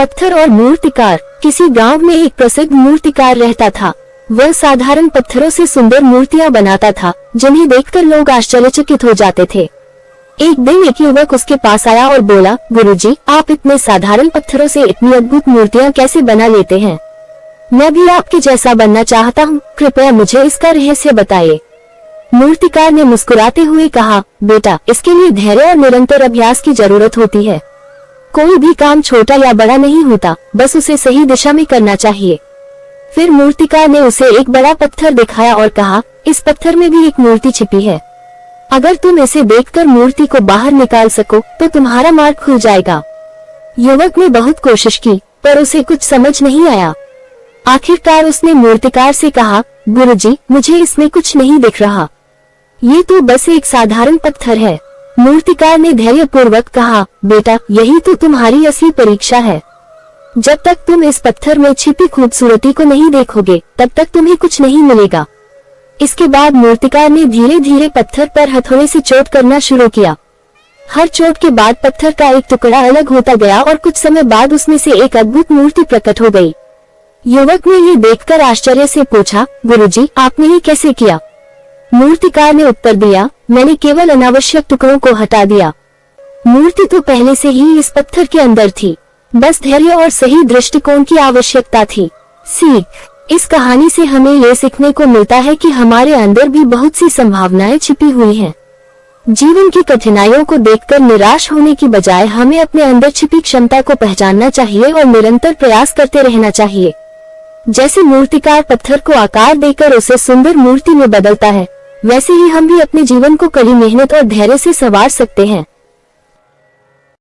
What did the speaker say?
पत्थर और मूर्तिकार। किसी गांव में एक प्रसिद्ध मूर्तिकार रहता था। वह साधारण पत्थरों से सुंदर मूर्तियां बनाता था, जिन्हें देखकर लोग आश्चर्यचकित हो जाते थे। एक दिन एक युवक उसके पास आया और बोला, गुरुजी, आप इतने साधारण पत्थरों से इतनी अद्भुत मूर्तियां कैसे बना लेते हैं? मैं भी आपके जैसा बनना चाहता हूँ, कृपया मुझे इसका रहस्य बताइए। मूर्तिकार ने मुस्कुराते हुए कहा, बेटा, इसके लिए धैर्य और निरंतर अभ्यास की जरूरत होती है। कोई भी काम छोटा या बड़ा नहीं होता, बस उसे सही दिशा में करना चाहिए। फिर मूर्तिकार ने उसे एक बड़ा पत्थर दिखाया और कहा, इस पत्थर में भी एक मूर्ति छिपी है। अगर तुम इसे देखकर मूर्ति को बाहर निकाल सको तो तुम्हारा मार्ग खुल जाएगा। युवक ने बहुत कोशिश की, पर उसे कुछ समझ नहीं आया। आखिरकार उसने मूर्तिकार से कहा, गुरुजी, मुझे इसमें कुछ नहीं दिख रहा। ये तो बस एक साधारण पत्थर है। मूर्तिकार ने धैर्यपूर्वक कहा, बेटा, यही तो तुम्हारी असली परीक्षा है। जब तक तुम इस पत्थर में छिपी खूबसूरती को नहीं देखोगे, तब तक तुम्हें कुछ नहीं मिलेगा। इसके बाद मूर्तिकार ने धीरे धीरे पत्थर पर हथौड़े से चोट करना शुरू किया। हर चोट के बाद पत्थर का एक टुकड़ा अलग होता गया और कुछ समय बाद उसमें से एक अद्भुत मूर्ति प्रकट हो गई। युवक ने ये देखकर आश्चर्य से पूछा, गुरुजी, आपने ये कैसे किया? मूर्तिकार ने उत्तर दिया, मैंने केवल अनावश्यक टुकड़ों को हटा दिया। मूर्ति तो पहले से ही इस पत्थर के अंदर थी, बस धैर्य और सही दृष्टिकोण की आवश्यकता थी। सीख। इस कहानी से हमें ये सीखने को मिलता है कि हमारे अंदर भी बहुत सी संभावनाएं छिपी हुई हैं। जीवन की कठिनाइयों को देखकर निराश होने की बजाय हमें अपने अंदर छिपी क्षमता को पहचानना चाहिए और निरंतर प्रयास करते रहना चाहिए। जैसे मूर्तिकार पत्थर को आकार देकर उसे सुंदर मूर्ति में बदलता है, वैसे ही हम भी अपने जीवन को कड़ी मेहनत और धैर्य से संवार सकते हैं।